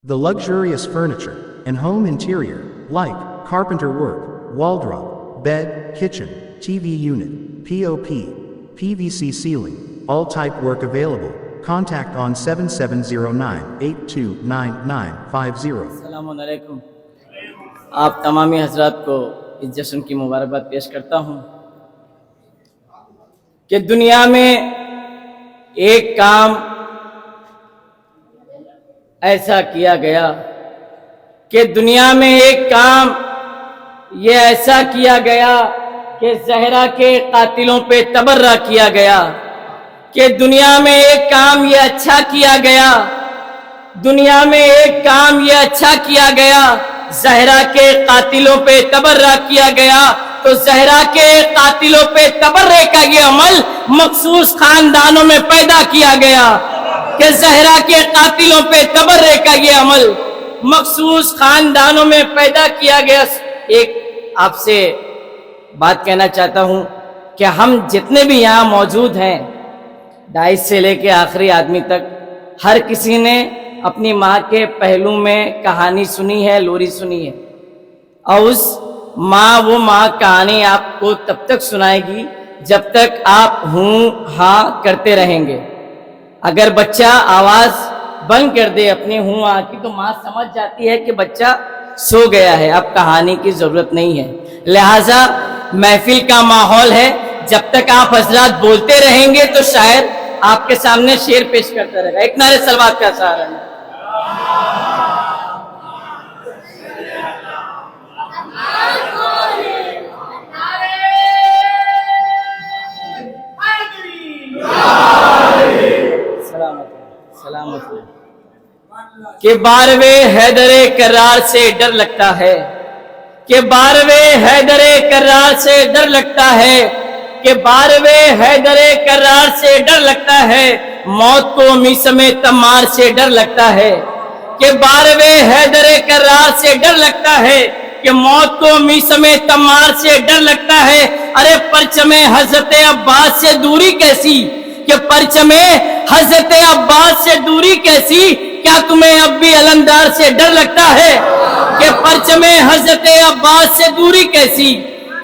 The luxurious furniture and home interior, like carpenter work, wardrobe, bed, kitchen, TV unit, POP, PVC ceiling, all type work available. Contact on 7709-829950. السلام علیکم. آپ تمامی حضرات کو اس جشن کی مبارکباد پیش کرتا ہوں کہ دنیا میں ایک کام ایسا کیا گیا یہ ایسا کیا گیا کہ زہرا کے قاتلوں پہ تبرہ کیا گیا، کہ دنیا میں ایک کام یہ اچھا کیا گیا، زہرا کے قاتلوں پہ تبرہ کیا گیا. تو زہرا کے قاتلوں پہ تبرہ کا یہ عمل مخصوص خاندانوں میں پیدا کیا گیا، کہ زہرا کے قاتلوں پہ تبرہ کا یہ عمل مخصوص خاندانوں میں پیدا کیا گیا. ایک آپ سے بات کہنا چاہتا ہوں کہ ہم جتنے بھی یہاں موجود ہیں، داعش سے لے کے آخری آدمی تک، ہر کسی نے اپنی ماں کے پہلو میں کہانی سنی ہے، لوری سنی ہے، اور وہ ماں کہانی آپ کو تب تک سنائے گی جب تک آپ ہوں ہاں کرتے رہیں گے. اگر بچہ آواز بند کر دے اپنی ہوں ہاں کی تو ماں سمجھ جاتی ہے کہ بچہ سو گیا ہے، اب کہانی کی ضرورت نہیں ہے. لہٰذا محفل کا ماحول ہے، جب تک آپ حضرات بولتے رہیں گے تو شاید آپ کے سامنے شعر پیش کرتا رہے گا. ایک نعرے صلوات کا سہارا ہے. سلامت کہ 12ویں حیدر کرار سے ڈر لگتا ہے، کہ 12ویں حیدر کرار سے ڈر لگتا ہے، کہ 12ویں حیدر کرار سے ڈر لگتا ہے، موت کو میسم تمار سے ڈر لگتا ہے، کہ 12ویں حیدر کرار سے ڈر لگتا ہے، کہ موت کو میسم تمار سے ڈر لگتا ہے. ارے پرچم حضرت عباس سے دوری کیسی، کہ پرچم حضرت عباس سے دوری کیسی، کیا تمہیں اب بھی علمدار سے ڈر لگتا ہے؟ کہ پرچم حضرت عباس سے دوری کیسی،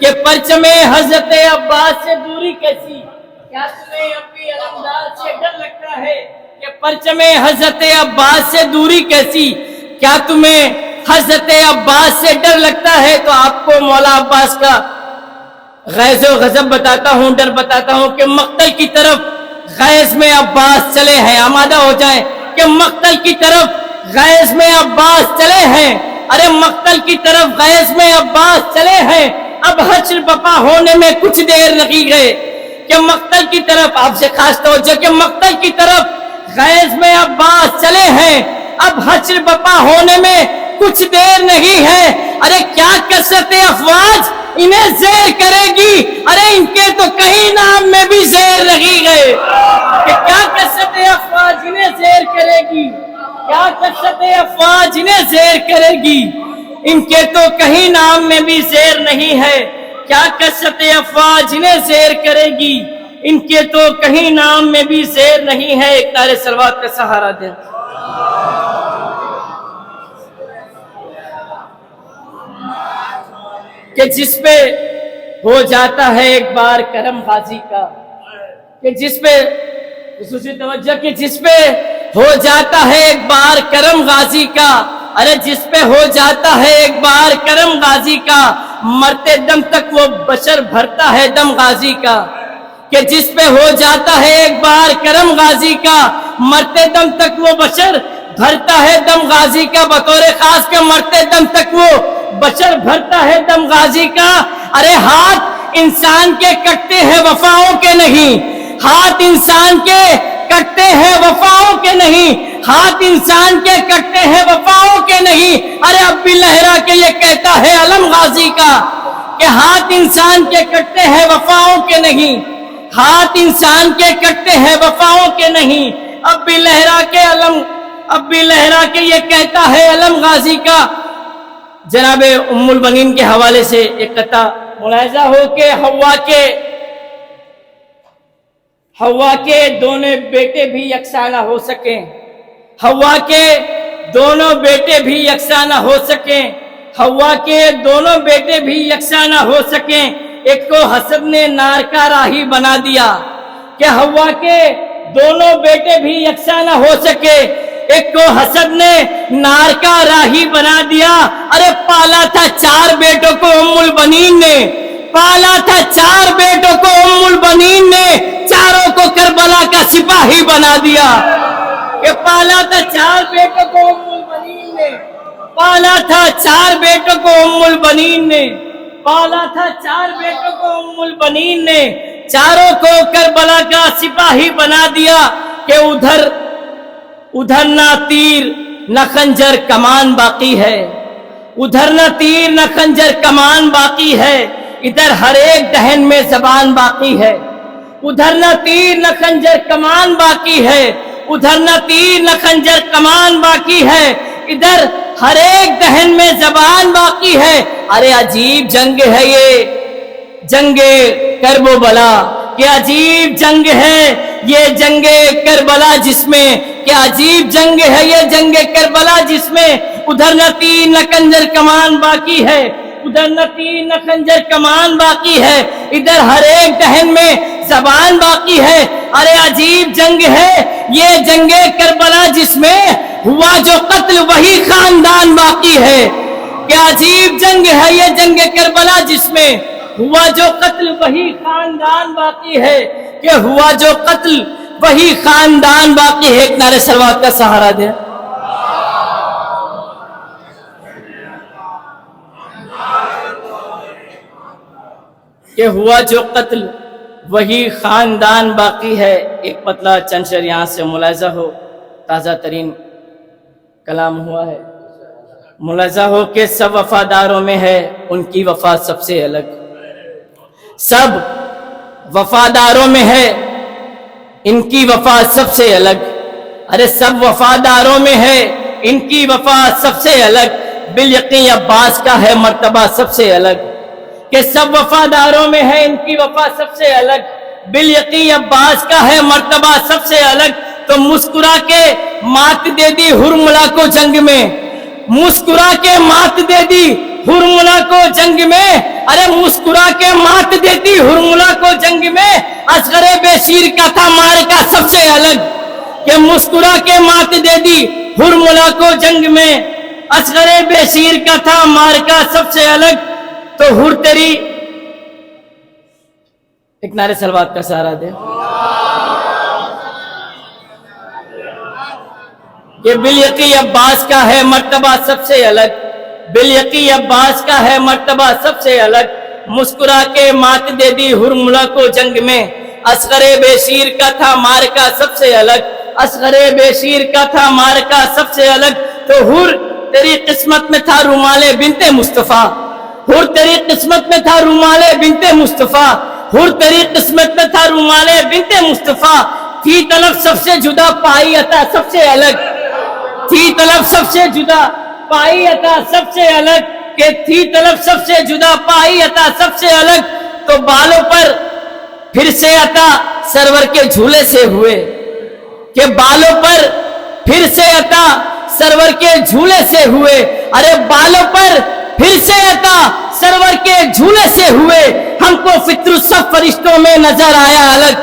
کہ پرچم حضرت عباس سے دوری کیسی، کیا تمہیں اب بھی علمدار سے ڈر لگتا ہے؟ کہ پرچم حضرت عباس سے دوری کیسی، کیا تمہیں حضرت عباس سے ڈر لگتا ہے؟ تو آپ کو مولا عباس کا غیظ و غضب بتاتا ہوں، ڈر بتاتا ہوں کہ مقتل کی طرف غیظ میں عباس چلے ہیں. آمادہ ہو جائیں کہ مقتل کی طرف غیظ میں عباس چلے ہیں. ارے مقتل کی طرف غیظ میں عباس چلے ہیں، اب حشر بپا ہونے میں کچھ دیر لگی گئے. کہ مقتل کی طرف، آپ سے خاص توجہ، کہ مقتل کی طرف غیظ میں عباس چلے ہیں، اب حشر بپا ہونے میں کچھ دیر نہیں ہے. ارے کیا کثرت افواج انہیں زیر کرے گی، ارے ان کے تو کہیں نام میں بھی زیر لگی گئے. کہ کیا کثرت افواج انہیں زیر کرے گی، کیا کثرت افواج انہیں زیر کرے گی، ان کے تو کہیں نام میں بھی زیر نہیں ہے. کیا کثرت افواج انہیں زیر کرے گی، ان کے تو کہیں نام میں بھی زیر نہیں ہے. ایک نعرے صلوات کا سہارا دیں. کہ جس پہ ہو جاتا ہے ایک بار کرم غازی کا، کہ جس پہ خصوصی توجہ، کہ جس پہ ہو جاتا ہے ایک بار کرم غازی کا، ارے جس پہ ہو جاتا ہے ایک بار کرم غازی کا، مرتے دم تک وہ بشر بھرتا ہے دم غازی کا. کہ جس پہ ہو جاتا ہے ایک بار کرم غازی کا، مرتے دم تک وہ بشر بھرتا ہے دم غازی کا. بطور خاص کے مرتے دم تک وہ بشر بھرتا ہے دم غازی کا. ارے ہاتھ انسان کے کٹتے ہیں وفاؤں کے نہیں، ہاتھ انسان کے کٹتے ہیں وفاؤں کے نہیں، ہاتھ انسان کے کٹتے ہیں وفاؤں کے نہیں. ارے اب بھی لہرا کے یہ کہتا ہے علم غازی کا، کہ ہاتھ انسان کے کٹتے ہیں وفاؤں کے نہیں، ہاتھ انسان کے کٹتے ہیں وفاؤں کے نہیں. اب بھی لہرا کے یہ کہتا ہے علم غازی کا. جناب ام البنین کے حوالے سے ایک قطعہ ملاحظہ ہو کہ حوا کے دونوں بیٹے بھی یکساں نہ ہو سکیں، حوا کے دونوں بیٹے بھی یکساں نہ ہو سکیں، حوا کے دونوں بیٹے بھی یکساں نہ ہو سکیں، ایک کو حسد نے نار کا راہی بنا دیا، کہ حوا کے دونوں بیٹے بھی یکساں نہ ہو سکے، ایک کو حسد نے نار کا راہی بنا دیا۔ ارے پالا تھا 4 بیٹوں کو ام البنین نے، پالا تھا 4 بیٹوں کو ام البنین نے، چاروں کو کربلا کا سپاہی بنا دیا، کہ پالا تھا 4 بیٹوں کو ام البنین نے، پالا تھا 4 بیٹوں کو ام البنین نے، پالا تھا 4 بیٹوں کو ام البنین نے، چاروں کو کربلا کا سپاہی بنا دیا، کہ ادھر نہ تیر نہ خنجر کمان باقی ہے، ادھر نہ تیر نہ خنجر کمان باقی ہے، ادھر ہر ایک دہن میں زبان باقی ہے، ادھر نہ تیر نہ خنجر کمان باقی ہے، ادھر نہ تیر نہ خنجر کمان باقی ہے، ادھر ہر ایک دہن میں زبان باقی ہے۔ ارے عجیب جنگ ہے یہ جنگ کرب و بلا، کہ عجیب جنگ ہے یہ جنگ کربلا، جس میں کہ عجیب جنگ ہے یہ جنگ کربلا، جس میں ادھر نہ تیر نہ خنجر کمان باقی ہے، ادھر نہ تیر نہ خنجر کمان باقی ہے، ادھر ہر ایک دہن میں زبان باقی ہے۔ ارے عجیب جنگ ہے یہ جنگ کربلا، جس میں ہوا جو قتل وہی خاندان باقی ہے، کہ عجیب جنگ ہے یہ جنگ کربلا، جس میں ہوا جو قتل وہی خاندان باقی ہے، کہ ہوا جو قتل وہی خاندان باقی ہے۔ ایک نعرے سلوات کا سہارا دے۔ کہ ہوا جو قتل وہی خاندان باقی ہے۔ ایک پتلا چند شعر یہاں سے ملاحظہ ہو، تازہ ترین کلام ہوا ہے، ملاحظہ ہو کہ سب وفاداروں میں ہے ان کی وفا سب سے الگ، سب وفاداروں میں ہے ان کی وفا سب سے الگ، ارے سب وفاداروں میں ہے ان کی وفا سب سے الگ، بالیقین عباس کا ہے مرتبہ سب سے الگ، کہ سب وفاداروں میں ہے ان کی وفا سب سے الگ، بالیقین عباس کا ہے مرتبہ سب سے الگ۔ تو مسکرا کے مات دے دی ہرملا کو جنگ میں، مسکرا کے مات دے دی ہرملا کو جنگ میں، ارے مسکرا کے مات دیتی ہرملا کو جنگ میں، اصغر بشیر کا تھا مارکا سب سے الگ، کہ مسکرا کے مات دے دی ہرملا کو جنگ میں، اصغر بشیر کا تھا مارکا سب سے الگ۔ تو ہر تیری، ایک نعرے سلوات کا سہارا دے۔ کہ بالیقین عباس کا ہے مرتبہ سب سے الگ، بالیقین عباس کا ہے مرتبہ سب سے الگ، مسکرا کے مات دے دی ہرملا کو جنگ میں، اصغر بشیر کا تھا مارکا سب سے الگ، اصغر بشیر کا تھا مارکا سب سے الگ۔ تو ہر تیری قسمت میں تھا رومال بنت مصطفیٰ، ہر تیری قسمت میں تھا رومال بنت مصطفیٰ، ہر تیری قسمت میں تھا رومال بنت مصطفیٰ، تھی طلب سب سے جدا پائی عطا سب سے الگ، تھی طلب سب سے جدا پائی عطا سب سے الگ، کہ تھی طلب سب سے جدا پائی عطا سب سے الگ۔ تو بالوں پر پھر سے عطا سرور کے جھولے سے ہوئے، کہ بالوں پر پھر سے عطا سرور کے جھولے سے ہوئے، ارے بالوں پر پھر سے عطا سرور کے جھولے سے ہوئے، ہم کو فطر سب فرشتوں میں نظر آیا الگ،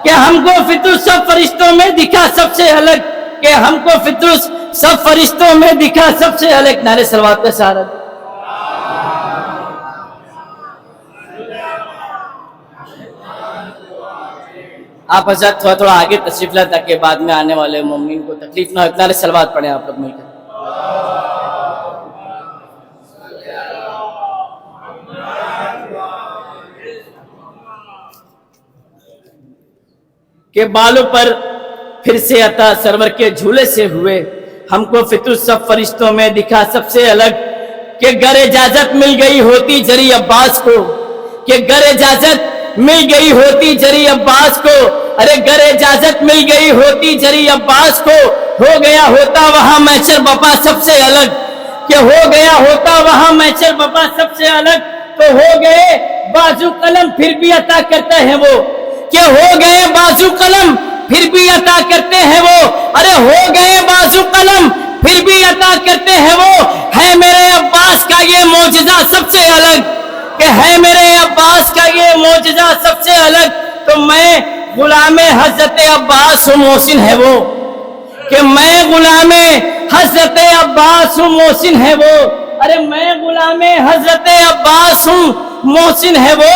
کہ ہم کو فطر سب فرشتوں میں دکھا سب سے الگ، کہ ہم کو فطر سب فرشتوں میں دکھا سب سے الگ۔ نعرے سلوات کا سہارا دے۔ آپ حضرت تھوڑا آگے تشریف لائیں تاکہ بعد میں آنے والے مومنین کو تکلیف نہ ہو۔ نعرے سلوات پڑھیں آپ لوگ مل کر۔ کہ بالوں پر پھر سے عطا سرور کے جھولے سے ہوئے، ہم کو فطر سب فرشتوں میں دکھا سب سے الگ، کہ گر اجازت مل گئی ہوتی جری عباس کو، کہ گر اجازت مل گئی ہوتی جری عباس کو، ارے گر اجازت مل گئی ہوتی جری عباس کو، ہو گیا ہوتا وہاں محشر بپا سب سے الگ، کہ ہو گیا ہوتا وہاں محشر بپا سب سے الگ۔ تو ہو گئے بازو قلم پھر بھی عطا کرتے ہیں وہ، کہ ہو گئے بازو قلم پھر بھی عطا کرتے ہیں وہ، ارے ہو گئے بازو قلم پھر بھی عطا کرتے ہیں وہ. ہے میرے عباس کا یہ معجزہ سب سے الگ, کہ ہے میرے عباس کا یہ معجزہ سب سے الگ. تو میں غلام حضرت عباس ہوں, محسن ہے وہ, کہ میں غلام حضرت عباس ہوں, محسن ہے وہ. ارے میں غلام حضرت عباس ہوں, محسن ہے وہ.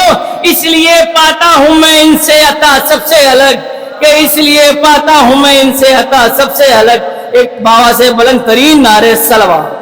اس لیے پاتا ہوں میں ان سے عطا سب سے الگ, کہ اس لیے پاتا ہوں میں ان سے عطا سب سے الگ. ایک بابا سے بلند ترین نعرے صلوات.